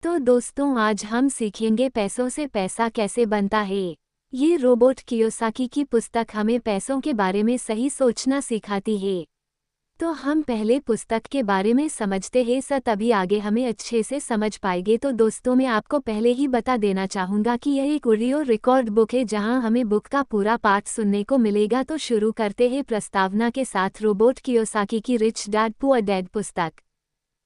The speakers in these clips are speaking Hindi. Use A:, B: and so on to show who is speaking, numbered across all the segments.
A: तो दोस्तों, आज हम सीखेंगे पैसों से पैसा कैसे बनता है। ये रोबोट कियोसाकी की पुस्तक हमें पैसों के बारे में सही सोचना सिखाती है। तो हम पहले पुस्तक के बारे में समझते हैं, तभी आगे हमें अच्छे से समझ पाएंगे। तो दोस्तों, मैं आपको पहले ही बता देना चाहूँगा कि यह एक ऑडियो रिकॉर्ड बुक है जहां हमें बुक का पूरा पाठ सुनने को मिलेगा। तो शुरू करते हैं प्रस्तावना के साथ। रोबोट कियोसाकी की रिच डैड पुअर डैड पुस्तक।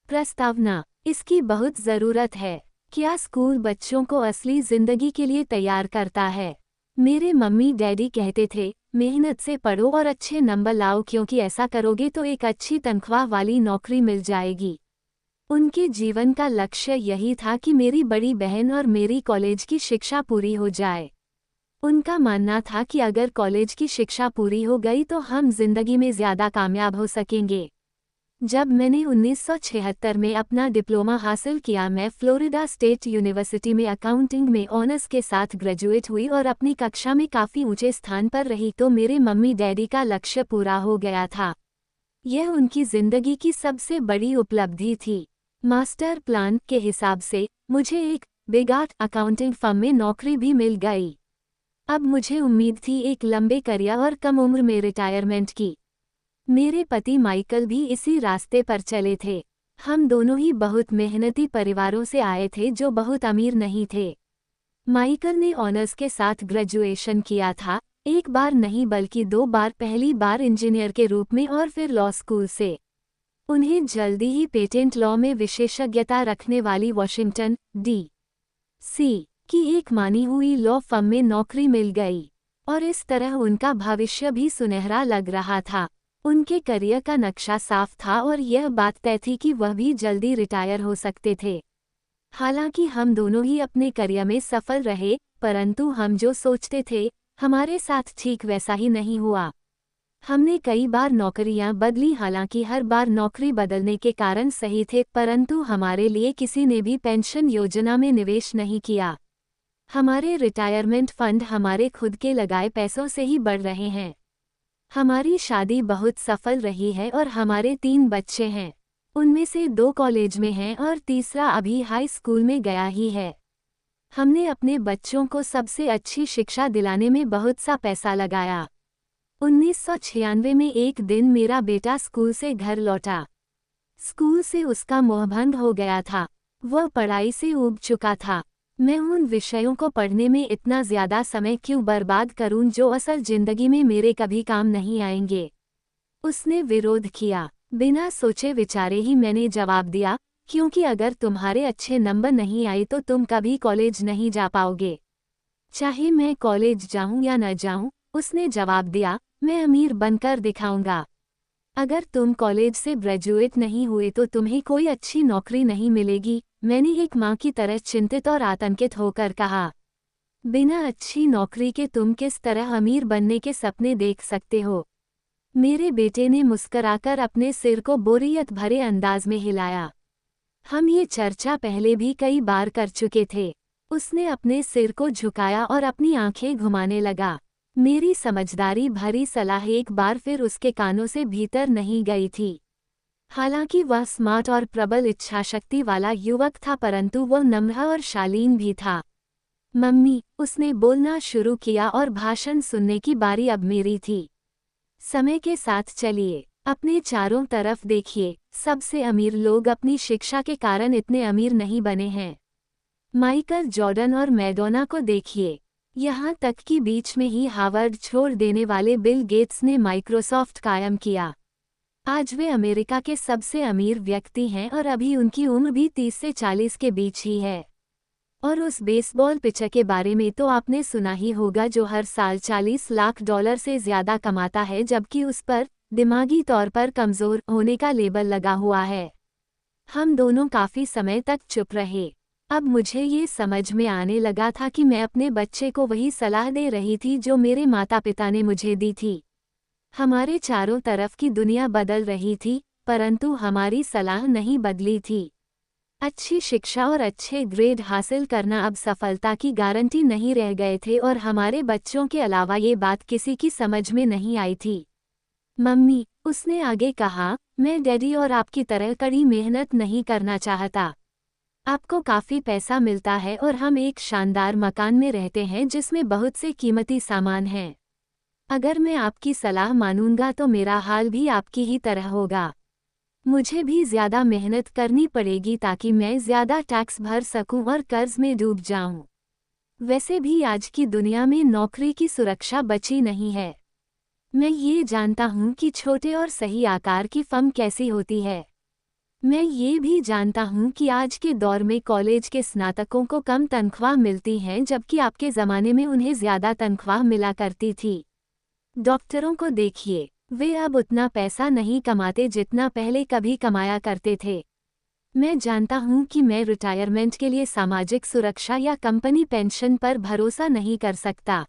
A: प्रस्तावना। इसकी बहुत ज़रूरत है। क्या स्कूल बच्चों को असली ज़िंदगी के लिए तैयार करता है? मेरे मम्मी डैडी कहते थे, मेहनत से पढ़ो और अच्छे नंबर लाओ, क्योंकि ऐसा करोगे तो एक अच्छी तनख्वाह वाली नौकरी मिल जाएगी। उनके जीवन का लक्ष्य यही था कि मेरी बड़ी बहन और मेरी कॉलेज की शिक्षा पूरी हो जाए। उनका मानना था कि अगर कॉलेज की शिक्षा पूरी हो गई तो हम जिंदगी में ज़्यादा कामयाब हो सकेंगे। जब मैंने 1976 में अपना डिप्लोमा हासिल किया, मैं फ्लोरिडा स्टेट यूनिवर्सिटी में अकाउंटिंग में ऑनर्स के साथ ग्रेजुएट हुई और अपनी कक्षा में काफ़ी ऊंचे स्थान पर रही। तो मेरे मम्मी डैडी का लक्ष्य पूरा हो गया था। यह उनकी ज़िंदगी की सबसे बड़ी उपलब्धि थी। मास्टर प्लान के हिसाब से मुझे एक बिग 8 अकाउंटिंग फर्म में नौकरी भी मिल गई। अब मुझे उम्मीद थी एक लंबे करियर और कम उम्र में रिटायरमेंट की। मेरे पति माइकल भी इसी रास्ते पर चले थे। हम दोनों ही बहुत मेहनती परिवारों से आए थे जो बहुत अमीर नहीं थे। माइकल ने ऑनर्स के साथ ग्रेजुएशन किया था, एक बार नहीं बल्कि 2 बार, पहली बार इंजीनियर के रूप में और फिर लॉ स्कूल से। उन्हें जल्दी ही पेटेंट लॉ में विशेषज्ञता रखने वाली वॉशिंगटन डी.सी. की एक मानी हुई लॉ फर्म में नौकरी मिल गई और इस तरह उनका भविष्य भी सुनहरा लग रहा था। उनके करियर का नक्शा साफ था और यह बात तय थी कि वह भी जल्दी रिटायर हो सकते थे। हालांकि हम दोनों ही अपने करियर में सफल रहे, परंतु हम जो सोचते थे, हमारे साथ ठीक वैसा ही नहीं हुआ। हमने कई बार नौकरियां बदली, हालांकि हर बार नौकरी बदलने के कारण सही थे, परंतु हमारे लिए किसी ने भी पेंशन योजना में निवेश नहीं किया। हमारे रिटायरमेंट फंड हमारे खुद के लगाए पैसों से ही बढ़ रहे हैं। हमारी शादी बहुत सफल रही है और हमारे 3 बच्चे हैं। उनमें से 2 कॉलेज में हैं और तीसरा अभी हाई स्कूल में गया ही है। हमने अपने बच्चों को सबसे अच्छी शिक्षा दिलाने में बहुत सा पैसा लगाया। 1996 में एक दिन मेरा बेटा स्कूल से घर लौटा। स्कूल से उसका मोहभंग हो गया था। वह पढ़ाई से ऊब चुका था। मैं उन विषयों को पढ़ने में इतना ज़्यादा समय क्यों बर्बाद करूं जो असल जिंदगी में मेरे कभी काम नहीं आएंगे। उसने विरोध किया। बिना सोचे विचारे ही मैंने जवाब दिया, क्योंकि अगर तुम्हारे अच्छे नंबर नहीं आए तो तुम कभी कॉलेज नहीं जा पाओगे। चाहे मैं कॉलेज जाऊं या न जाऊं, उसने जवाब दिया, मैं अमीर बनकर दिखाऊंगा। अगर तुम कॉलेज से ग्रेजुएट नहीं हुए तो तुम्हें कोई अच्छी नौकरी नहीं मिलेगी। मैंने एक माँ की तरह चिंतित और आतंकित होकर कहा। बिना अच्छी नौकरी के तुम किस तरह अमीर बनने के सपने देख सकते हो? मेरे बेटे ने मुस्कराकर अपने सिर को बोरियत भरे अंदाज में हिलाया। हम ये चर्चा पहले भी कई बार कर चुके थे। उसने अपने सिर को झुकाया और अपनी आंखें घुमाने लगा। मेरी समझदारी भरी सलाह एक बार फिर उसके कानों से भीतर नहीं गई थी। हालांकि वह स्मार्ट और प्रबल इच्छाशक्ति वाला युवक था, परंतु वह नम्र और शालीन भी था। मम्मी, उसने बोलना शुरू किया और भाषण सुनने की बारी अब मेरी थी। समय के साथ चलिए, अपने चारों तरफ देखिए। सबसे अमीर लोग अपनी शिक्षा के कारण इतने अमीर नहीं बने हैं। माइकल जॉर्डन और मैडोना को देखिए। यहाँ तक कि बीच में ही हार्वर्ड छोड़ देने वाले बिल गेट्स ने माइक्रोसॉफ्ट कायम किया। आज वे अमेरिका के सबसे अमीर व्यक्ति हैं और अभी उनकी उम्र भी 30 से 40 के बीच ही है। और उस बेसबॉल पिचर के बारे में तो आपने सुना ही होगा, जो हर साल $40 लाख से ज़्यादा कमाता है, जबकि उस पर दिमागी तौर पर कमज़ोर होने का लेबल लगा हुआ है। हम दोनों काफ़ी समय तक चुप रहे। अब मुझे ये समझ में आने लगा था कि मैं अपने बच्चे को वही सलाह दे रही थी जो मेरे माता पिता ने मुझे दी थी। हमारे चारों तरफ की दुनिया बदल रही थी, परंतु हमारी सलाह नहीं बदली थी। अच्छी शिक्षा और अच्छे ग्रेड हासिल करना अब सफलता की गारंटी नहीं रह गए थे और हमारे बच्चों के अलावा ये बात किसी की समझ में नहीं आई थी। मम्मी, उसने आगे कहा, मैं डैडी और आपकी तरह कड़ी मेहनत नहीं करना चाहता। आपको काफ़ी पैसा मिलता है और हम एक शानदार मकान में रहते हैं जिसमें बहुत से कीमती सामान हैं। अगर मैं आपकी सलाह मानूंगा तो मेरा हाल भी आपकी ही तरह होगा। मुझे भी ज़्यादा मेहनत करनी पड़ेगी ताकि मैं ज़्यादा टैक्स भर सकूं और कर्ज में डूब जाऊं। वैसे भी आज की दुनिया में नौकरी की सुरक्षा बची नहीं है। मैं ये जानता हूं कि छोटे और सही आकार की फर्म कैसी होती है। मैं ये भी जानता हूं कि आज के दौर में कॉलेज के स्नातकों को कम तनख्वाह मिलती हैं जबकि आपके ज़माने में उन्हें ज़्यादा तनख्वाह मिला करती थी। डॉक्टरों को देखिए, वे अब उतना पैसा नहीं कमाते जितना पहले कभी कमाया करते थे। मैं जानता हूं कि मैं रिटायरमेंट के लिए सामाजिक सुरक्षा या कंपनी पेंशन पर भरोसा नहीं कर सकता।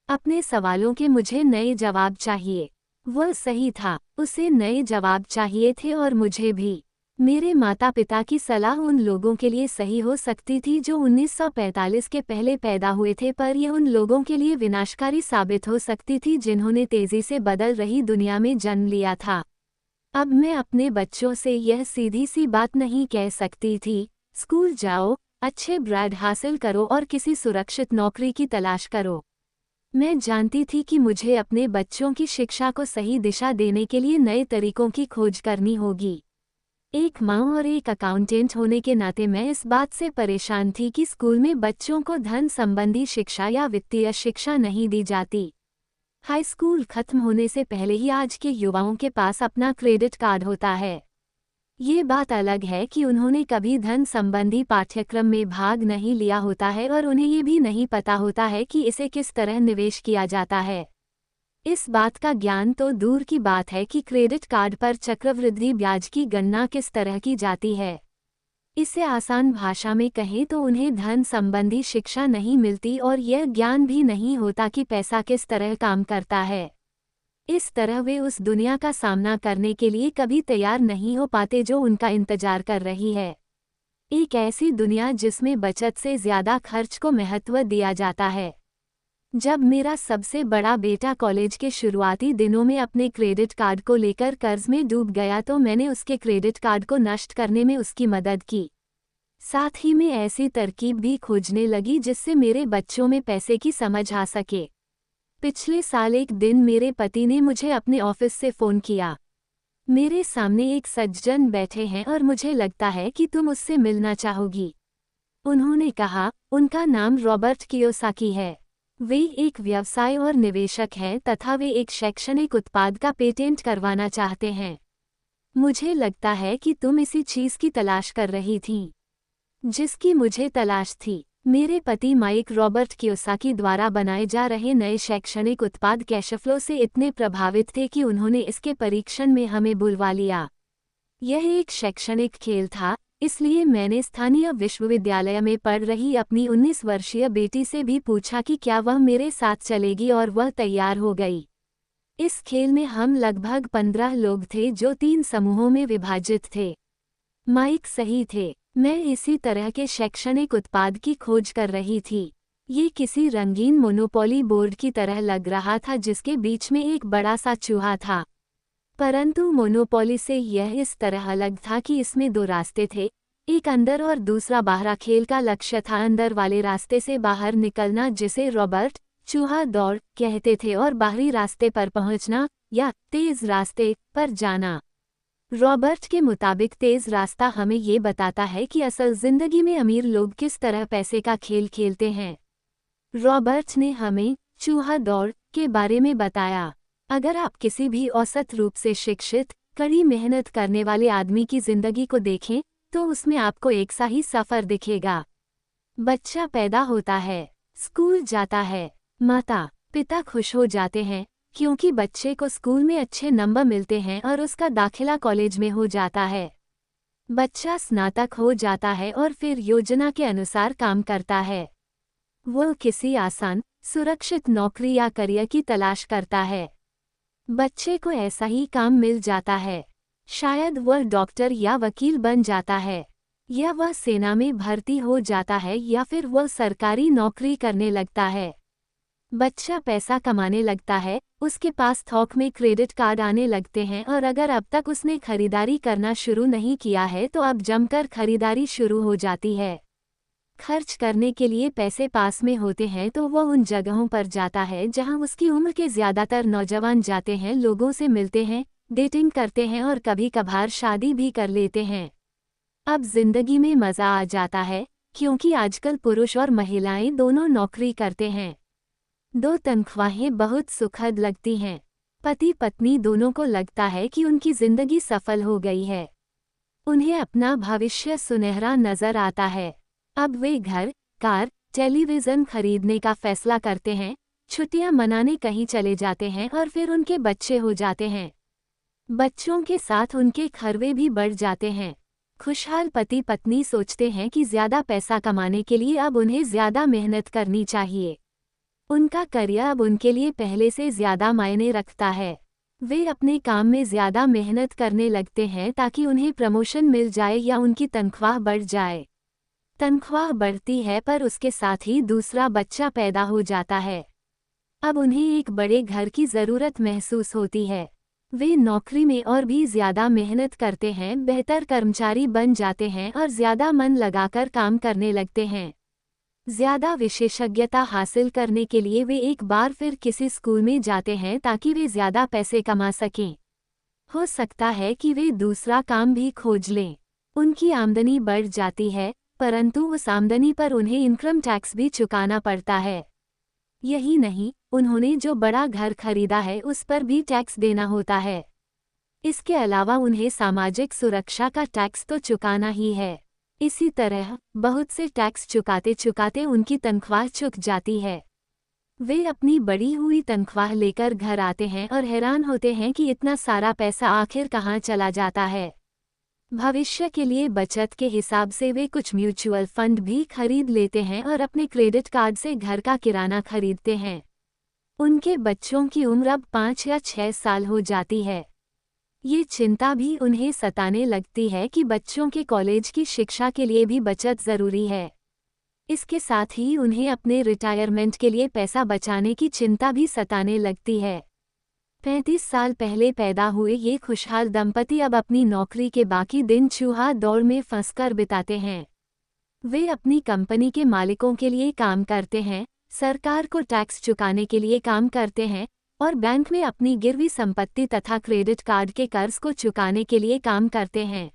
A: अपने सवालों के मुझे नए जवाब चाहिए। वह सही था, उसे नए जवाब चाहिए थे और मुझे भी। मेरे माता पिता की सलाह उन लोगों के लिए सही हो सकती थी जो 1945 के पहले पैदा हुए थे, पर यह उन लोगों के लिए विनाशकारी साबित हो सकती थी जिन्होंने तेजी से बदल रही दुनिया में जन्म लिया था। अब मैं अपने बच्चों से यह सीधी सी बात नहीं कह सकती थी, स्कूल जाओ, अच्छे ग्रेड हासिल करो और किसी सुरक्षित नौकरी की तलाश करो। मैं जानती थी कि मुझे अपने बच्चों की शिक्षा को सही दिशा देने के लिए नए तरीकों की खोज करनी होगी। एक माँ और एक अकाउंटेंट होने के नाते मैं इस बात से परेशान थी कि स्कूल में बच्चों को धन संबंधी शिक्षा या वित्तीय शिक्षा नहीं दी जाती। हाई स्कूल खत्म होने से पहले ही आज के युवाओं के पास अपना क्रेडिट कार्ड होता है। ये बात अलग है कि उन्होंने कभी धन संबंधी पाठ्यक्रम में भाग नहीं लिया होता है और उन्हें ये भी नहीं पता होता है कि इसे किस तरह निवेश किया जाता है। इस बात का ज्ञान तो दूर की बात है कि क्रेडिट कार्ड पर चक्रवृद्धि ब्याज की गणना किस तरह की जाती है। इसे आसान भाषा में कहें तो उन्हें धन संबंधी शिक्षा नहीं मिलती और यह ज्ञान भी नहीं होता कि पैसा किस तरह काम करता है। इस तरह वे उस दुनिया का सामना करने के लिए कभी तैयार नहीं हो पाते जो उनका इंतजार कर रही है। एक ऐसी दुनिया जिसमें बचत से ज़्यादा खर्च को महत्व दिया जाता है। जब मेरा सबसे बड़ा बेटा कॉलेज के शुरुआती दिनों में अपने क्रेडिट कार्ड को लेकर कर्ज में डूब गया तो मैंने उसके क्रेडिट कार्ड को नष्ट करने में उसकी मदद की। साथ ही मैं ऐसी तरकीब भी खोजने लगी जिससे मेरे बच्चों में पैसे की समझ आ सके। पिछले साल एक दिन मेरे पति ने मुझे अपने ऑफिस से फ़ोन किया। मेरे सामने एक सज्जन बैठे हैं और मुझे लगता है कि तुम उससे मिलना चाहोगी। उन्होंने कहा, उनका नाम रॉबर्ट कियोसाकी है। वे एक व्यवसाय और निवेशक हैं तथा वे एक शैक्षणिक उत्पाद का पेटेंट करवाना चाहते हैं। मुझे लगता है कि तुम इसी चीज़ की तलाश कर रही थीं जिसकी मुझे तलाश थी। मेरे पति माइक रॉबर्ट कियोसाकी द्वारा बनाए जा रहे नए शैक्षणिक उत्पाद कैशफ्लो से इतने प्रभावित थे कि उन्होंने इसके परीक्षण में हमें बुलवा लिया। यह एक शैक्षणिक खेल था, इसलिए मैंने स्थानीय विश्वविद्यालय में पढ़ रही अपनी 19 वर्षीय बेटी से भी पूछा कि क्या वह मेरे साथ चलेगी और वह तैयार हो गई। इस खेल में हम लगभग 15 लोग थे जो 3 समूहों में विभाजित थे। माइक सही थे, मैं इसी तरह के शैक्षणिक उत्पाद की खोज कर रही थी। ये किसी रंगीन मोनोपोली बोर्ड की तरह लग रहा था जिसके बीच में एक बड़ा सा चूहा था। परंतु मोनोपोली से यह इस तरह अलग था कि इसमें 2 रास्ते थे, एक अंदर और दूसरा बाहर। खेल का लक्ष्य था अंदर वाले रास्ते से बाहर निकलना जिसे रॉबर्ट चूहा दौड़ कहते थे और बाहरी रास्ते पर पहुंचना या तेज रास्ते पर जाना। रॉबर्ट के मुताबिक तेज रास्ता हमें ये बताता है कि असल जिंदगी में अमीर लोग किस तरह पैसे का खेल खेलते हैं। रॉबर्ट ने हमें चूहा दौड़ के बारे में बताया। अगर आप किसी भी औसत रूप से शिक्षित, कड़ी मेहनत करने वाले आदमी की जिंदगी को देखें तो उसमें आपको एक सा ही सफ़र दिखेगा। बच्चा पैदा होता है, स्कूल जाता है, माता पिता खुश हो जाते हैं क्योंकि बच्चे को स्कूल में अच्छे नंबर मिलते हैं और उसका दाखिला कॉलेज में हो जाता है। बच्चा स्नातक हो जाता है और फिर योजना के अनुसार काम करता है। वह किसी आसान, सुरक्षित नौकरी या करियर की तलाश करता है। बच्चे को ऐसा ही काम मिल जाता है। शायद वह डॉक्टर या वकील बन जाता है, या वह सेना में भर्ती हो जाता है, या फिर वह सरकारी नौकरी करने लगता है। बच्चा पैसा कमाने लगता है, उसके पास थोक में क्रेडिट कार्ड आने लगते हैं और अगर अब तक उसने खरीदारी करना शुरू नहीं किया है तो अब जमकर खरीदारी शुरू हो जाती है। खर्च करने के लिए पैसे पास में होते हैं तो वह उन जगहों पर जाता है जहां उसकी उम्र के ज़्यादातर नौजवान जाते हैं, लोगों से मिलते हैं, डेटिंग करते हैं और कभी कभार शादी भी कर लेते हैं। अब जिंदगी में मज़ा आ जाता है, क्योंकि आजकल पुरुष और महिलाएं दोनों नौकरी करते हैं। दो तनख्वाहें बहुत सुखद लगती हैं। पति पत्नी दोनों को लगता है कि उनकी जिंदगी सफल हो गई है। उन्हें अपना भविष्य सुनहरा नजर आता है। अब वे घर, कार, टेलीविज़न खरीदने का फैसला करते हैं, छुट्टियां मनाने कहीं चले जाते हैं और फिर उनके बच्चे हो जाते हैं। बच्चों के साथ उनके खर्वे भी बढ़ जाते हैं। खुशहाल पति पत्नी सोचते हैं कि ज़्यादा पैसा कमाने के लिए अब उन्हें ज़्यादा मेहनत करनी चाहिए। उनका करियर अब उनके लिए पहले से ज़्यादा मायने रखता है। वे अपने काम में ज़्यादा मेहनत करने लगते हैं ताकि उन्हें प्रमोशन मिल जाए या उनकी तनख्वाह बढ़ जाए। तनख्वाह बढ़ती है पर उसके साथ ही दूसरा बच्चा पैदा हो जाता है। अब उन्हें एक बड़े घर की ज़रूरत महसूस होती है। वे नौकरी में और भी ज़्यादा मेहनत करते हैं, बेहतर कर्मचारी बन जाते हैं और ज़्यादा मन लगाकर काम करने लगते हैं। ज़्यादा विशेषज्ञता हासिल करने के लिए वे एक बार फिर किसी स्कूल में जाते हैं ताकि वे ज़्यादा पैसे कमा सकें। हो सकता है कि वे दूसरा काम भी खोज लें। उनकी आमदनी बढ़ जाती है, परंतु उस आमदनी पर उन्हें इनकम टैक्स भी चुकाना पड़ता है। यही नहीं, उन्होंने जो बड़ा घर खरीदा है उस पर भी टैक्स देना होता है। इसके अलावा उन्हें सामाजिक सुरक्षा का टैक्स तो चुकाना ही है। इसी तरह बहुत से टैक्स चुकाते चुकाते उनकी तनख्वाह चुक जाती है। वे अपनी बढ़ी हुई तनख्वाह लेकर घर आते हैं और हैरान होते हैं कि इतना सारा पैसा आखिर कहाँ चला जाता है। भविष्य के लिए बचत के हिसाब से वे कुछ म्यूचुअल फंड भी खरीद लेते हैं और अपने क्रेडिट कार्ड से घर का किराना खरीदते हैं। उनके बच्चों की उम्र अब 5 या 6 साल हो जाती है। ये चिंता भी उन्हें सताने लगती है कि बच्चों के कॉलेज की शिक्षा के लिए भी बचत ज़रूरी है। इसके साथ ही उन्हें अपने रिटायरमेंट के लिए पैसा बचाने की चिंता भी सताने लगती है। 35 साल पहले पैदा हुए ये खुशहाल दंपति अब अपनी नौकरी के बाकी दिन चूहा दौड़ में फंसकर बिताते हैं। वे अपनी कंपनी के मालिकों के लिए काम करते हैं, सरकार को टैक्स चुकाने के लिए काम करते हैं और बैंक में अपनी गिरवी संपत्ति तथा क्रेडिट कार्ड के कर्ज को चुकाने के लिए काम करते हैं।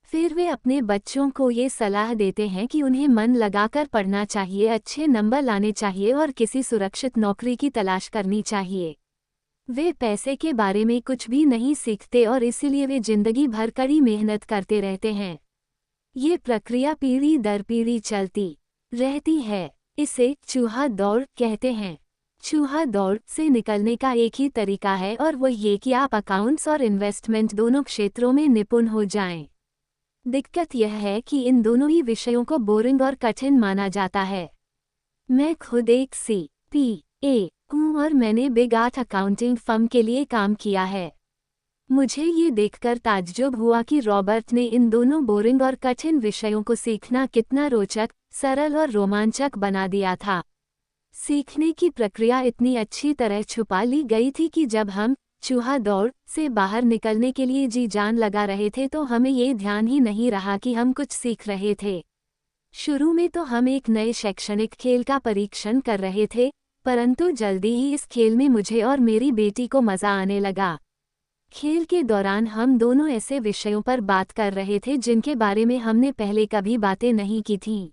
A: फिर वे अपने बच्चों को ये सलाह देते हैं कि उन्हें मन लगाकर पढ़ना चाहिए, अच्छे नंबर लाने चाहिए और किसी सुरक्षित नौकरी की तलाश करनी चाहिए। वे पैसे के बारे में कुछ भी नहीं सीखते और इसीलिए वे जिंदगी भर कड़ी मेहनत करते रहते हैं। ये प्रक्रिया पीढ़ी दर पीढ़ी चलती रहती है। इसे चूहा दौड़ कहते हैं। चूहा दौड़ से निकलने का एक ही तरीका है और वो ये कि आप अकाउंट्स और इन्वेस्टमेंट दोनों क्षेत्रों में निपुण हो जाएं। दिक्कत यह है कि इन दोनों ही विषयों को बोरिंग और कठिन माना जाता है। मैं खुद एक CPA हूँ और मैंने बिग 8 अकाउंटिंग फर्म के लिए काम किया है। मुझे ये देखकर ताज्जुब हुआ कि रॉबर्ट ने इन दोनों बोरिंग और कठिन विषयों को सीखना कितना रोचक, सरल और रोमांचक बना दिया था। सीखने की प्रक्रिया इतनी अच्छी तरह छुपा ली गई थी कि जब हम चूहा दौड़ से बाहर निकलने के लिए जी जान लगा रहे थे तो हमें ये ध्यान ही नहीं रहा कि हम कुछ सीख रहे थे। शुरू में तो हम एक नए शैक्षणिक खेल का परीक्षण कर रहे थे, परंतु जल्दी ही इस खेल में मुझे और मेरी बेटी को मज़ा आने लगा। खेल के दौरान हम दोनों ऐसे विषयों पर बात कर रहे थे जिनके बारे में हमने पहले कभी बातें नहीं की थीं।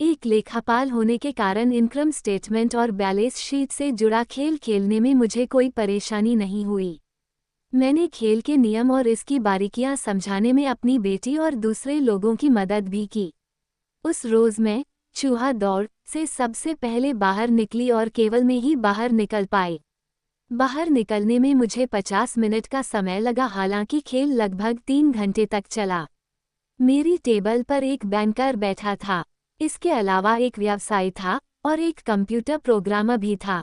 A: एक लेखापाल होने के कारण इनकम स्टेटमेंट और बैलेंस शीट से जुड़ा खेल खेलने में मुझे कोई परेशानी नहीं हुई। मैंने खेल के नियम और इसकी बारीकियां समझाने में अपनी बेटी और दूसरे लोगों की मदद भी की। उस रोज़ मैं चूहा दौड़ से सबसे पहले बाहर निकली और केवल मैं ही बाहर निकल पाई। बाहर निकलने में मुझे 50 मिनट का समय लगा, हालांकि खेल लगभग 3 घंटे तक चला। मेरी टेबल पर एक बैंकर बैठा था, इसके अलावा एक व्यवसायी था और एक कंप्यूटर प्रोग्रामर भी था।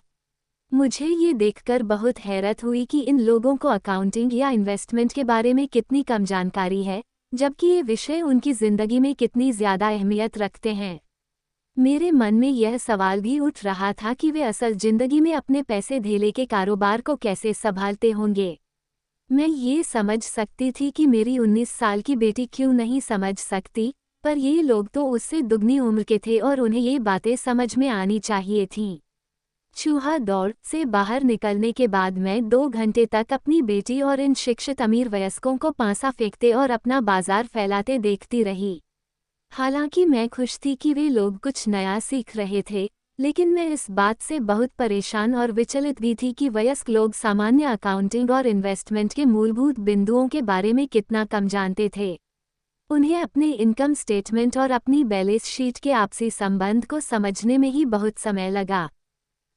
A: मुझे ये देखकर बहुत हैरत हुई कि इन लोगों को अकाउंटिंग या इन्वेस्टमेंट के बारे में कितनी कम जानकारी है, जबकि ये विषय उनकी ज़िंदगी में कितनी ज़्यादा अहमियत रखते हैं। मेरे मन में यह सवाल भी उठ रहा था कि वे असल जिंदगी में अपने पैसे धेले के कारोबार को कैसे संभालते होंगे। मैं ये समझ सकती थी कि मेरी 19 साल की बेटी क्यों नहीं समझ सकती, पर ये लोग तो उससे दुगनी उम्र के थे और उन्हें ये बातें समझ में आनी चाहिए थीं। चूहा दौड़ से बाहर निकलने के बाद मैं 2 घंटे तक अपनी बेटी और इन शिक्षित अमीर वयस्कों को पासा फेंकते और अपना बाजार फैलाते देखती रही। हालांकि मैं खुश थी कि वे लोग कुछ नया सीख रहे थे, लेकिन मैं इस बात से बहुत परेशान और विचलित भी थी कि वयस्क लोग सामान्य अकाउंटिंग और इन्वेस्टमेंट के मूलभूत बिंदुओं के बारे में कितना कम जानते थे। उन्हें अपने इनकम स्टेटमेंट और अपनी बैलेंस शीट के आपसी संबंध को समझने में ही बहुत समय लगा।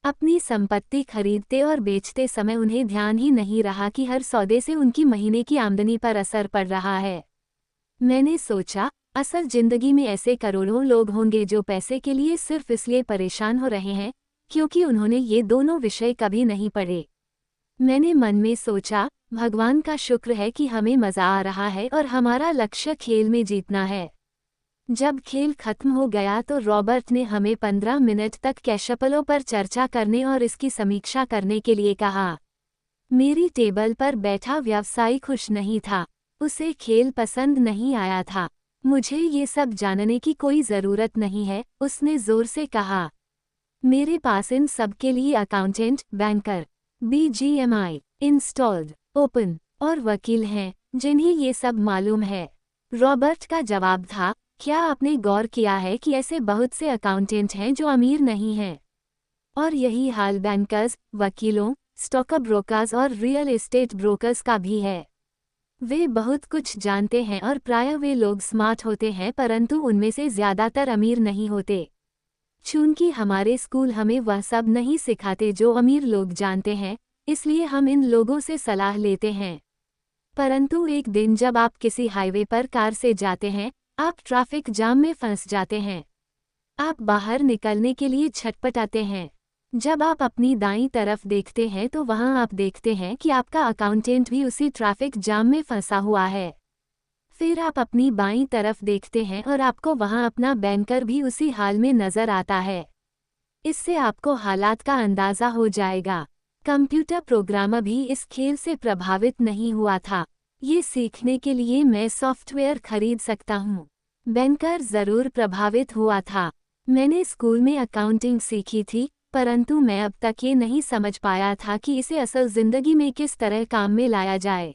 A: अपनी संपत्ति खरीदते और बेचते समय उन्हें ध्यान ही नहीं रहा कि हर सौदे से उनकी महीने की आमदनी पर असर पड़ रहा है। मैंने सोचा, असल जिंदगी में ऐसे करोड़ों लोग होंगे जो पैसे के लिए सिर्फ इसलिए परेशान हो रहे हैं क्योंकि उन्होंने ये दोनों विषय कभी नहीं पढ़े। मैंने मन में सोचा, भगवान का शुक्र है कि हमें मजा आ रहा है और हमारा लक्ष्य खेल में जीतना है। जब खेल खत्म हो गया तो रॉबर्ट ने हमें 15 मिनट तक कैशफ्लो पर चर्चा करने और इसकी समीक्षा करने के लिए कहा। मेरी टेबल पर बैठा व्यवसायी खुश नहीं था। उसे खेल पसंद नहीं आया था। मुझे ये सब जानने की कोई ज़रूरत नहीं है, उसने ज़ोर से कहा। मेरे पास इन सब के लिए accountant, banker, BGMI, installed, open और वकील हैं जिन्हें ये सब मालूम है। रॉबर्ट का जवाब था, क्या आपने गौर किया है कि ऐसे बहुत से अकाउंटेंट हैं जो अमीर नहीं हैं? और यही हाल बैंकर्स, वकीलों, स्टॉक ब्रोकर्स और रियल एस्टेट ब्रोकर्स का भी है। वे बहुत कुछ जानते हैं और प्रायः वे लोग स्मार्ट होते हैं, परंतु उनमें से ज़्यादातर अमीर नहीं होते। चूंकि हमारे स्कूल हमें वह सब नहीं सिखाते जो अमीर लोग जानते हैं, इसलिए हम इन लोगों से सलाह लेते हैं। परंतु एक दिन जब आप किसी हाईवे पर कार से जाते हैं, आप ट्रैफिक जाम में फंस जाते हैं। आप बाहर निकलने के लिए छटपटाते हैं। जब आप अपनी दाईं तरफ देखते हैं तो वहां आप देखते हैं कि आपका अकाउंटेंट भी उसी ट्रैफिक जाम में फंसा हुआ है। फिर आप अपनी बाईं तरफ देखते हैं और आपको वहां अपना बैंकर भी उसी हाल में नजर आता है। इससे आपको हालात का अंदाजा हो जाएगा। कंप्यूटर प्रोग्रामर भी इस खेल से प्रभावित नहीं हुआ था। ये सीखने के लिए मैं सॉफ्टवेयर खरीद सकता हूँ। बैंकर जरूर प्रभावित हुआ था। मैंने स्कूल में अकाउंटिंग सीखी थी, परंतु मैं अब तक ये नहीं समझ पाया था कि इसे असल जिंदगी में किस तरह काम में लाया जाए।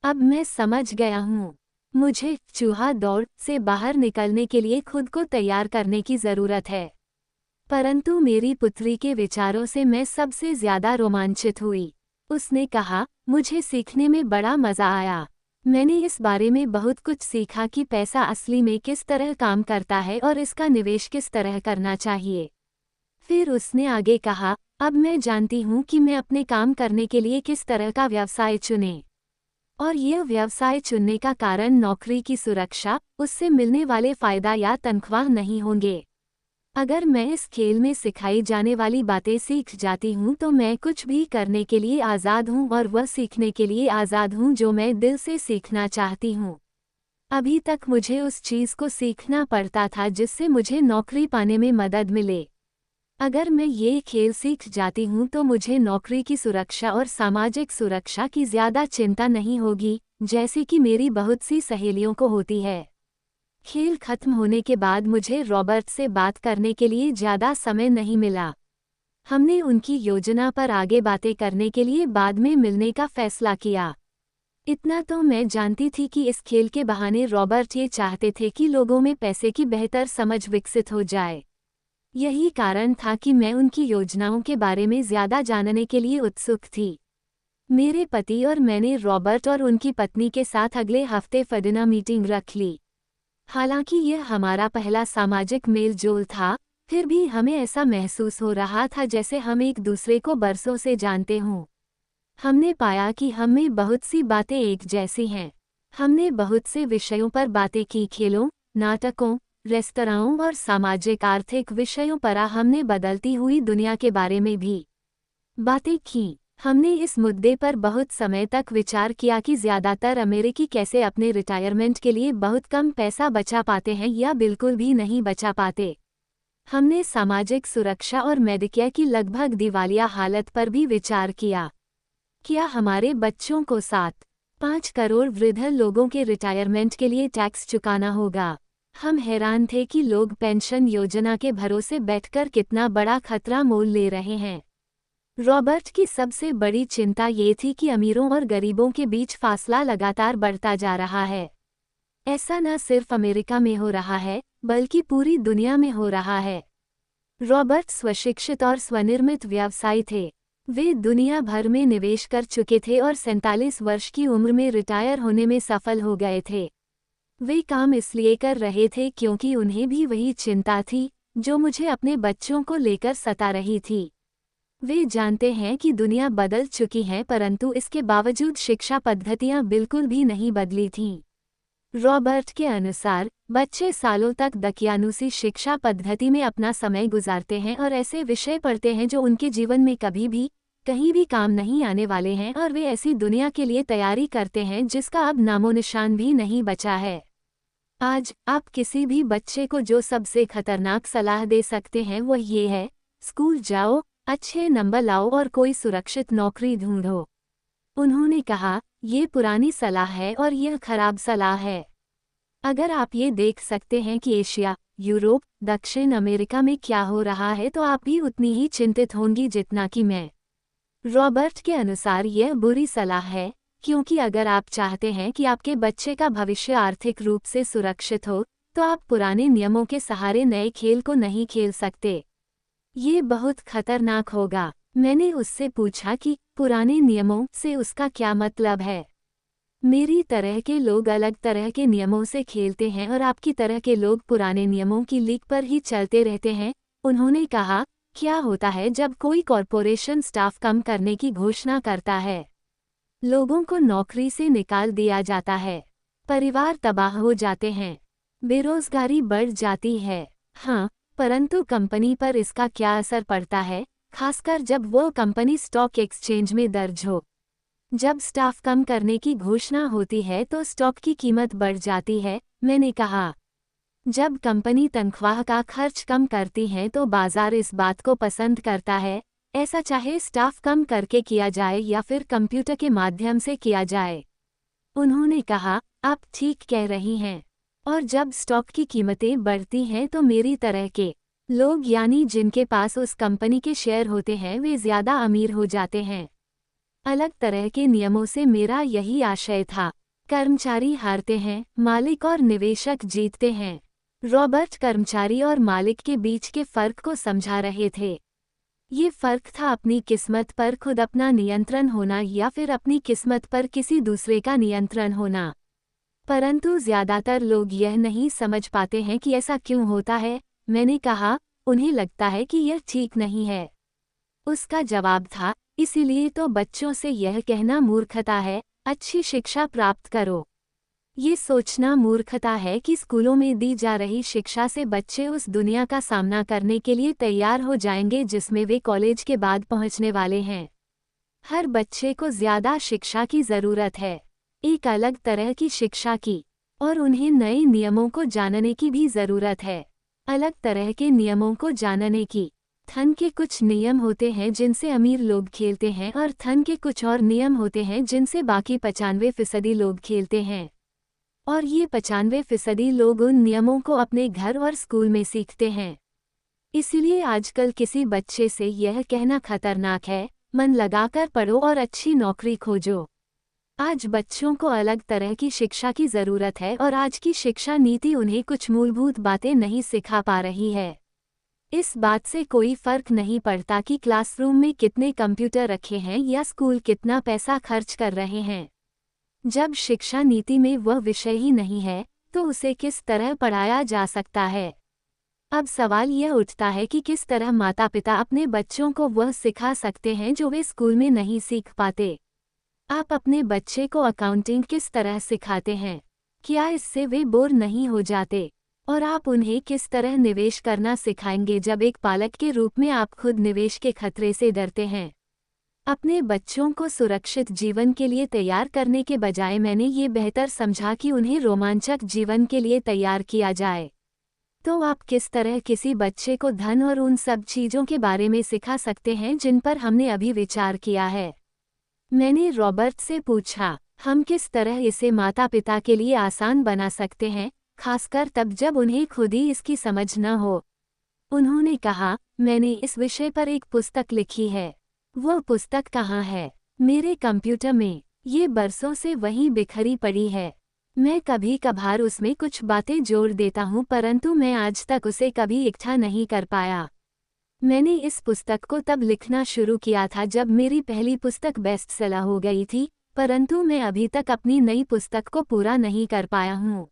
A: अब मैं समझ गया हूँ। मुझे चूहा दौड़ से बाहर निकलने के लिए खुद को तैयार करने की ज़रूरत है। परंतु मेरी पुत्री के विचारों से मैं सबसे ज़्यादा रोमांचित हुई। उसने कहा, मुझे सीखने में बड़ा मज़ा आया। मैंने इस बारे में बहुत कुछ सीखा कि पैसा असली में किस तरह काम करता है और इसका निवेश किस तरह करना चाहिए। फिर उसने आगे कहा, अब मैं जानती हूँ कि मैं अपने काम करने के लिए किस तरह का व्यवसाय चुनें। और यह व्यवसाय चुनने का कारण नौकरी की सुरक्षा, उससे मिलने वाले फ़ायदा या तनख्वाह नहीं होंगे। अगर मैं इस खेल में सिखाई जाने वाली बातें सीख जाती हूँ तो मैं कुछ भी करने के लिए आज़ाद हूँ और वह सीखने के लिए आज़ाद हूँ जो मैं दिल से सीखना चाहती हूँ। अभी तक मुझे उस चीज़ को सीखना पड़ता था जिससे मुझे नौकरी पाने में मदद मिले। अगर मैं ये खेल सीख जाती हूँ तो मुझे नौकरी की सुरक्षा और सामाजिक सुरक्षा की ज़्यादा चिंता नहीं होगी, जैसे कि मेरी बहुत सी सहेलियों को होती है। खेल खत्म होने के बाद मुझे रॉबर्ट से बात करने के लिए ज़्यादा समय नहीं मिला। हमने उनकी योजना पर आगे बातें करने के लिए बाद में मिलने का फैसला किया। इतना तो मैं जानती थी कि इस खेल के बहाने रॉबर्ट ये चाहते थे कि लोगों में पैसे की बेहतर समझ विकसित हो जाए। यही कारण था कि मैं उनकी योजनाओं के बारे में ज़्यादा जानने के लिए उत्सुक थी। मेरे पति और मैंने रॉबर्ट और उनकी पत्नी के साथ अगले हफ्ते फडिना मीटिंग रख ली। हालांकि यह हमारा पहला सामाजिक मेल-जोल था, फिर भी हमें ऐसा महसूस हो रहा था जैसे हम एक दूसरे को बरसों से जानते हों। हमने पाया कि हम में बहुत सी बातें एक जैसी हैं। हमने बहुत से विषयों पर बातें की, खेलों, नाटकों, रेस्तराओं और सामाजिक आर्थिक विषयों पर हमने बदलती हुई दुनिया के बारे में भी बातें की। हमने इस मुद्दे पर बहुत समय तक विचार किया कि ज़्यादातर अमेरिकी कैसे अपने रिटायरमेंट के लिए बहुत कम पैसा बचा पाते हैं या बिल्कुल भी नहीं बचा पाते। हमने सामाजिक सुरक्षा और मेडिकेयर की लगभग दिवालिया हालत पर भी विचार किया। क्या हमारे बच्चों को 7-5 करोड़ वृद्ध लोगों के रिटायरमेंट के लिए टैक्स चुकाना होगा? हम हैरान थे कि लोग पेंशन योजना के भरोसे बैठकर कितना बड़ा खतरा मोल ले रहे हैं। रॉबर्ट की सबसे बड़ी चिंता ये थी कि अमीरों और गरीबों के बीच फासला लगातार बढ़ता जा रहा है। ऐसा न सिर्फ अमेरिका में हो रहा है, बल्कि पूरी दुनिया में हो रहा है। रॉबर्ट स्वशिक्षित और स्वनिर्मित व्यवसायी थे। वे दुनिया भर में निवेश कर चुके थे और 47 वर्ष की उम्र में रिटायर होने में सफल हो गए थे। वे काम इसलिए कर रहे थे क्योंकि उन्हें भी वही चिंता थी जो मुझे अपने बच्चों को लेकर सता रही थी। वे जानते हैं कि दुनिया बदल चुकी है, परंतु इसके बावजूद शिक्षा पद्धतियां बिल्कुल भी नहीं बदली थीं। रॉबर्ट के अनुसार बच्चे सालों तक दकियानूसी शिक्षा पद्धति में अपना समय गुजारते हैं और ऐसे विषय पढ़ते हैं जो उनके जीवन में कभी भी कहीं भी काम नहीं आने वाले हैं, और वे ऐसी दुनिया के लिए तैयारी करते हैं जिसका अब नामोनिशान भी नहीं बचा है। आज आप किसी भी बच्चे को जो सबसे खतरनाक सलाह दे सकते हैं वह ये है, स्कूल जाओ, अच्छे नंबर लाओ और कोई सुरक्षित नौकरी ढूंढो। उन्होंने कहा, ये पुरानी सलाह है और यह खराब सलाह है। अगर आप ये देख सकते हैं कि एशिया, यूरोप, दक्षिण अमेरिका में क्या हो रहा है, तो आप भी उतनी ही चिंतित होंगी जितना कि मैं। रॉबर्ट के अनुसार यह बुरी सलाह है, क्योंकि अगर आप चाहते हैं कि आपके बच्चे का भविष्य आर्थिक रूप से सुरक्षित हो, तो आप पुराने नियमों के सहारे नए खेल को नहीं खेल सकते। ये बहुत खतरनाक होगा। मैंने उससे पूछा कि पुराने नियमों से उसका क्या मतलब है। मेरी तरह के लोग अलग तरह के नियमों से खेलते हैं और आपकी तरह के लोग पुराने नियमों की लीक पर ही चलते रहते हैं। उन्होंने कहा, क्या होता है जब कोई कॉरपोरेशन स्टाफ कम करने की घोषणा करता है? लोगों को नौकरी से निकाल दिया जाता है, परिवार तबाह हो जाते हैं, बेरोजगारी बढ़ जाती है। हाँ, परंतु कंपनी पर इसका क्या असर पड़ता है, खासकर जब वो कंपनी स्टॉक एक्सचेंज में दर्ज हो। जब स्टाफ कम करने की घोषणा होती है तो स्टॉक की कीमत बढ़ जाती है, मैंने कहा। जब कंपनी तनख्वाह का खर्च कम करती है तो बाजार इस बात को पसंद करता है, ऐसा चाहे स्टाफ कम करके किया जाए या फिर कंप्यूटर के माध्यम से किया जाए। उन्होंने कहा, आप ठीक कह रही हैं। और जब स्टॉक की कीमतें बढ़ती हैं तो मेरी तरह के लोग, यानी जिनके पास उस कंपनी के शेयर होते हैं, वे ज़्यादा अमीर हो जाते हैं। अलग तरह के नियमों से मेरा यही आशय था। कर्मचारी हारते हैं, मालिक और निवेशक जीतते हैं। रॉबर्ट कर्मचारी और मालिक के बीच के फर्क को समझा रहे थे। ये फर्क था अपनी किस्मत पर खुद अपना नियंत्रण होना या फिर अपनी किस्मत पर किसी दूसरे का नियंत्रण होना। परंतु ज्यादातर लोग यह नहीं समझ पाते हैं कि ऐसा क्यों होता है। मैंने कहा, उन्हें लगता है कि यह ठीक नहीं है। उसका जवाब था, इसीलिए तो बच्चों से यह कहना मूर्खता है, अच्छी शिक्षा प्राप्त करो। ये सोचना मूर्खता है कि स्कूलों में दी जा रही शिक्षा से बच्चे उस दुनिया का सामना करने के लिए तैयार हो जाएंगे जिसमें वे कॉलेज के बाद पहुंचने वाले हैं। हर बच्चे को ज्यादा शिक्षा की जरूरत है, एक अलग तरह की शिक्षा की, और उन्हें नए नियमों को जानने की भी जरूरत है। अलग तरह के नियमों को जानने की। धन के कुछ नियम होते हैं जिनसे अमीर लोग खेलते हैं और धन के कुछ और नियम होते हैं जिनसे बाकी 95% लोग खेलते हैं। और ये 95% लोग उन नियमों को अपने घर और स्कूल में सीखते हैं। इसलिए आजकल किसी बच्चे से यह कहना खतरनाक है, मन लगाकर पढ़ो और अच्छी नौकरी खोजो। आज बच्चों को अलग तरह की शिक्षा की ज़रूरत है और आज की शिक्षा नीति उन्हें कुछ मूलभूत बातें नहीं सिखा पा रही है। इस बात से कोई फर्क नहीं पड़ता कि क्लासरूम में कितने कंप्यूटर रखे हैं या स्कूल कितना पैसा खर्च कर रहे हैं। जब शिक्षा नीति में वह विषय ही नहीं है, तो उसे किस तरह पढ़ाया जा सकता है? अब सवाल यह उठता है कि किस तरह माता पिता अपने बच्चों को वह सिखा सकते हैं जो वे स्कूल में नहीं सीख पाते। आप अपने बच्चे को अकाउंटिंग किस तरह सिखाते हैं? क्या इससे वे बोर नहीं हो जाते? और आप उन्हें किस तरह निवेश करना सिखाएंगे जब एक पालक के रूप में आप खुद निवेश के खतरे से डरते हैं? अपने बच्चों को सुरक्षित जीवन के लिए तैयार करने के बजाय मैंने ये बेहतर समझा कि उन्हें रोमांचक जीवन के लिए तैयार किया जाए। तो आप किस तरह किसी बच्चे को धन और उन सब चीज़ों के बारे में सिखा सकते हैं जिन पर हमने अभी विचार किया है? मैंने रॉबर्ट से पूछा। हम किस तरह इसे माता पिता के लिए आसान बना सकते हैं, खासकर तब जब उन्हें खुद ही इसकी समझ न हो? उन्होंने कहा, मैंने इस विषय पर एक पुस्तक लिखी है। वो पुस्तक कहाँ है? मेरे कंप्यूटर में। ये बरसों से वहीं बिखरी पड़ी है। मैं कभी कभार उसमें कुछ बातें जोड़ देता हूँ, परंतु मैं आज तक उसे कभी इकट्ठा नहीं कर पाया। मैंने इस पुस्तक को तब लिखना शुरू किया था जब मेरी पहली पुस्तक बेस्ट सेलर हो गई थी, परंतु मैं अभी तक अपनी नई पुस्तक को पूरा नहीं कर पाया हूँ।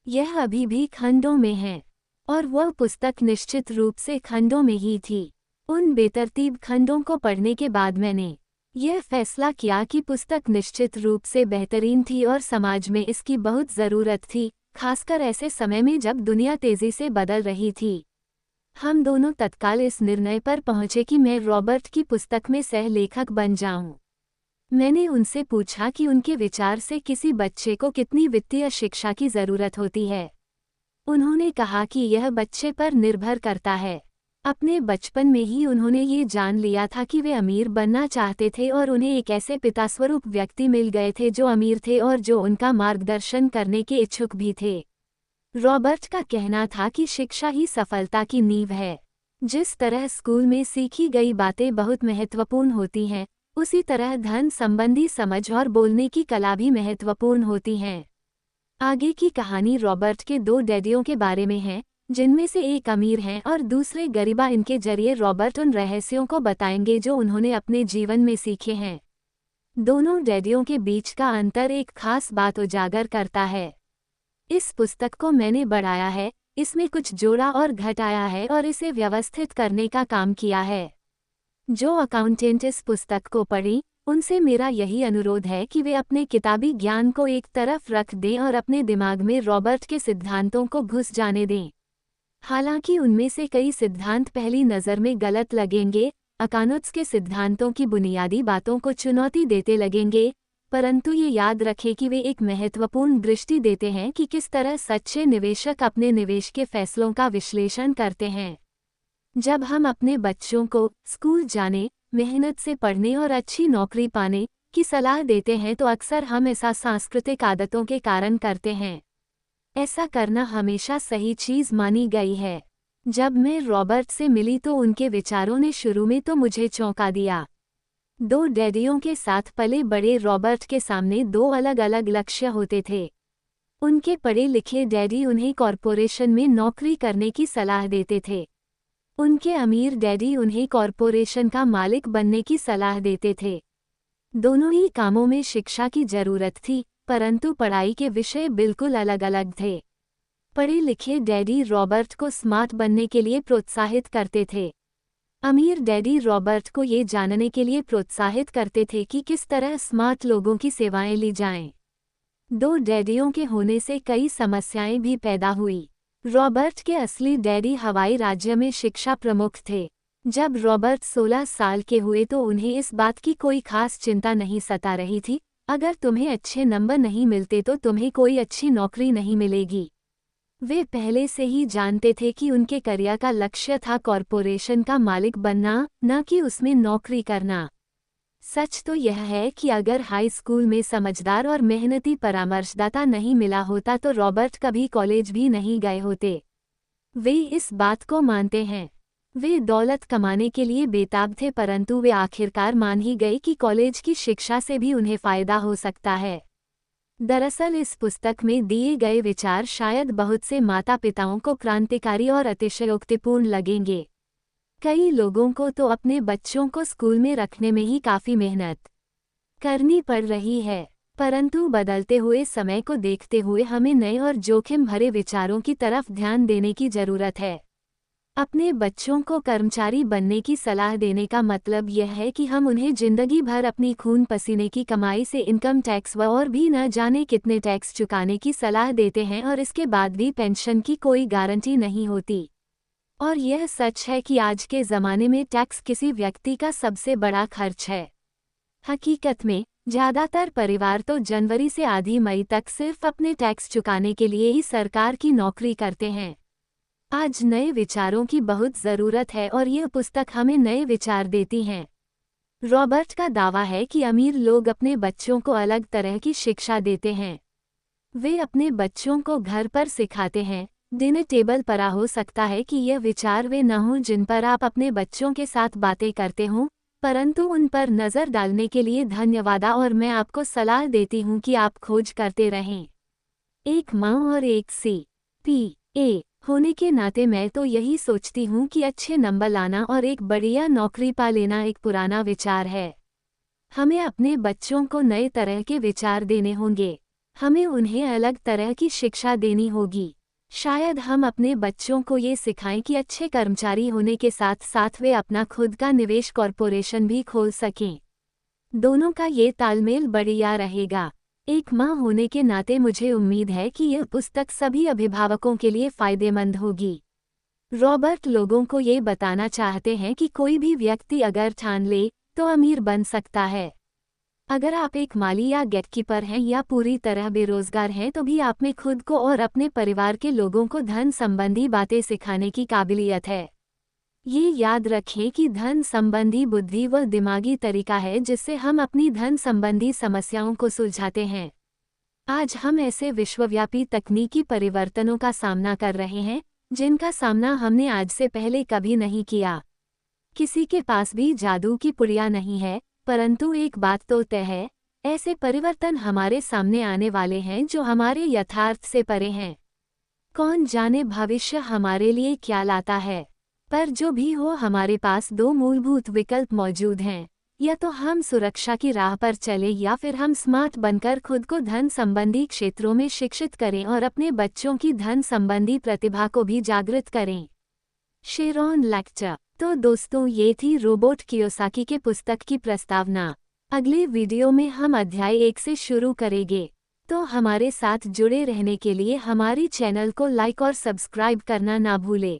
A: यह अभी भी खंडों में है, और वह पुस्तक निश्चित रूप से खंडों में ही थी। उन बेतरतीब खंडों को पढ़ने के बाद मैंने यह फैसला किया कि पुस्तक निश्चित रूप से बेहतरीन थी और समाज में इसकी बहुत ज़रूरत थी, खासकर ऐसे समय में जब दुनिया तेज़ी से बदल रही थी। हम दोनों तत्काल इस निर्णय पर पहुंचे कि मैं रॉबर्ट की पुस्तक में सह लेखक बन जाऊं। मैंने उनसे पूछा कि उनके विचार से किसी बच्चे को कितनी वित्तीय शिक्षा की ज़रूरत होती है। उन्होंने कहा कि यह बच्चे पर निर्भर करता है। अपने बचपन में ही उन्होंने ये जान लिया था कि वे अमीर बनना चाहते थे और उन्हें एक ऐसे पितास्वरूप व्यक्ति मिल गए थे जो अमीर थे और जो उनका मार्गदर्शन करने के इच्छुक भी थे। रॉबर्ट का कहना था कि शिक्षा ही सफलता की नींव है। जिस तरह स्कूल में सीखी गई बातें बहुत महत्वपूर्ण होती हैं, उसी तरह धन संबंधी समझ और बोलने की कला भी महत्वपूर्ण होती हैं। आगे की कहानी रॉबर्ट के दो डैडियों के बारे में है, जिनमें से एक अमीर हैं और दूसरे गरीबा। इनके जरिए रॉबर्ट उन रहस्यों को बताएंगे जो उन्होंने अपने जीवन में सीखे हैं। दोनों डैडियों के बीच का अंतर एक खास बात उजागर करता है। इस पुस्तक को मैंने बढ़ाया है, इसमें कुछ जोड़ा और घटाया है और इसे व्यवस्थित करने का काम किया है। जो अकाउंटेंट इस पुस्तक को पढ़ी, उनसे मेरा यही अनुरोध है कि वे अपने किताबी ज्ञान को एक तरफ रख दें और अपने दिमाग में रॉबर्ट के सिद्धांतों को घुस जाने दें। हालांकि उनमें से कई सिद्धांत पहली नज़र में गलत लगेंगे, अकाउंट्स के सिद्धांतों की बुनियादी बातों को चुनौती देते लगेंगे, परंतु ये याद रखें कि वे एक महत्वपूर्ण दृष्टि देते हैं कि किस तरह सच्चे निवेशक अपने निवेश के फैसलों का विश्लेषण करते हैं। जब हम अपने बच्चों को स्कूल जाने, मेहनत से पढ़ने और अच्छी नौकरी पाने की सलाह देते हैं तो अक्सर हम ऐसा सांस्कृतिक आदतों के कारण करते हैं। ऐसा करना हमेशा सही चीज़ मानी गई है। जब मैं रॉबर्ट से मिली तो उनके विचारों ने शुरू में तो मुझे चौंका दिया। दो डैडियों के साथ पले बड़े रॉबर्ट के सामने दो अलग अलग लक्ष्य होते थे। उनके पढ़े लिखे डैडी उन्हें कॉरपोरेशन में नौकरी करने की सलाह देते थे। उनके अमीर डैडी उन्हें कॉरपोरेशन का मालिक बनने की सलाह देते थे। दोनों ही कामों में शिक्षा की जरूरत थी, परंतु पढ़ाई के विषय बिल्कुल अलग अलग थे। पढ़े लिखे डैडी रॉबर्ट को स्मार्ट बनने के लिए प्रोत्साहित करते थे। अमीर डैडी रॉबर्ट को ये जानने के लिए प्रोत्साहित करते थे कि किस तरह स्मार्ट लोगों की सेवाएं ली जाएं। दो डैडियों के होने से कई समस्याएं भी पैदा हुई। रॉबर्ट के असली डैडी हवाई राज्य में शिक्षा प्रमुख थे। जब रॉबर्ट 16 साल के हुए तो उन्हें इस बात की कोई खास चिंता नहीं सता रही थी, अगर तुम्हें अच्छे नंबर नहीं मिलते तो तुम्हें कोई अच्छी नौकरी नहीं मिलेगी। वे पहले से ही जानते थे कि उनके करियर का लक्ष्य था कॉरपोरेशन का मालिक बनना, न कि उसमें नौकरी करना। सच तो यह है कि अगर हाई स्कूल में समझदार और मेहनती परामर्शदाता नहीं मिला होता तो रॉबर्ट कभी कॉलेज भी नहीं गए होते। वे इस बात को मानते हैं। वे दौलत कमाने के लिए बेताब थे, परंतु वे आखिरकार मान ही गए कि कॉलेज की शिक्षा से भी उन्हें फ़ायदा हो सकता है। दरअसल इस पुस्तक में दिए गए विचार शायद बहुत से माता पिताओं को क्रांतिकारी और अतिशयोक्तिपूर्ण लगेंगे। कई लोगों को तो अपने बच्चों को स्कूल में रखने में ही काफ़ी मेहनत करनी पड़ रही है, परंतु बदलते हुए समय को देखते हुए हमें नए और जोखिम भरे विचारों की तरफ ध्यान देने की ज़रूरत है। अपने बच्चों को कर्मचारी बनने की सलाह देने का मतलब यह है कि हम उन्हें जिंदगी भर अपनी खून पसीने की कमाई से इनकम टैक्स व और भी न जाने कितने टैक्स चुकाने की सलाह देते हैं और इसके बाद भी पेंशन की कोई गारंटी नहीं होती। और यह सच है कि आज के ज़माने में टैक्स किसी व्यक्ति का सबसे बड़ा खर्च है। हकीकत में ज़्यादातर परिवार तो जनवरी से आधी मई तक सिर्फ अपने टैक्स चुकाने के लिए ही सरकार की नौकरी करते हैं। आज नए विचारों की बहुत ज़रूरत है और यह पुस्तक हमें नए विचार देती है। रॉबर्ट का दावा है कि अमीर लोग अपने बच्चों को अलग तरह की शिक्षा देते हैं। वे अपने बच्चों को घर पर सिखाते हैं, डिनर टेबल पर। हो सकता है कि यह विचार वे न हों जिन पर आप अपने बच्चों के साथ बातें करते हों, परंतु उन पर नज़र डालने के लिए धन्यवाद और मैं आपको सलाह देती हूँ कि आप खोज करते रहें। एक माँ और एक CPA होने के नाते मैं तो यही सोचती हूँ कि अच्छे नंबर लाना और एक बढ़िया नौकरी पा लेना एक पुराना विचार है। हमें अपने बच्चों को नए तरह के विचार देने होंगे। हमें उन्हें अलग तरह की शिक्षा देनी होगी। शायद हम अपने बच्चों को ये सिखाएं कि अच्छे कर्मचारी होने के साथ साथ वे अपना खुद का निवेश कॉरपोरेशन भी खोल सकें। दोनों का ये तालमेल बढ़िया रहेगा। एक माँ होने के नाते मुझे उम्मीद है कि यह पुस्तक सभी अभिभावकों के लिए फ़ायदेमंद होगी। रॉबर्ट लोगों को ये बताना चाहते हैं कि कोई भी व्यक्ति अगर ठान ले तो अमीर बन सकता है। अगर आप एक माली या गेटकीपर हैं या पूरी तरह बेरोजगार हैं तो भी आप में खुद को और अपने परिवार के लोगों को धन संबंधी बातें सिखाने की काबिलियत है। ये याद रखें कि धन संबंधी बुद्धि वह दिमागी तरीका है जिससे हम अपनी धन संबंधी समस्याओं को सुलझाते हैं। आज हम ऐसे विश्वव्यापी तकनीकी परिवर्तनों का सामना कर रहे हैं जिनका सामना हमने आज से पहले कभी नहीं किया। किसी के पास भी जादू की पुड़िया नहीं है, परंतु एक बात तो तय है, ऐसे परिवर्तन हमारे सामने आने वाले हैं जो हमारे यथार्थ से परे हैं। कौन जाने भविष्य हमारे लिए क्या लाता है, पर जो भी हो हमारे पास दो मूलभूत विकल्प मौजूद हैं, या तो हम सुरक्षा की राह पर चले या फिर हम स्मार्ट बनकर खुद को धन संबंधी क्षेत्रों में शिक्षित करें और अपने बच्चों की धन संबंधी प्रतिभा को भी जागृत करें। Sharon lecture. तो दोस्तों, ये थी रोबोट कियोसाकी के पुस्तक की प्रस्तावना। अगले वीडियो में हम अध्याय 1 से शुरू करेंगे। तो हमारे साथ जुड़े रहने के लिए हमारी चैनल को लाइक और सब्सक्राइब करना ना भूलें।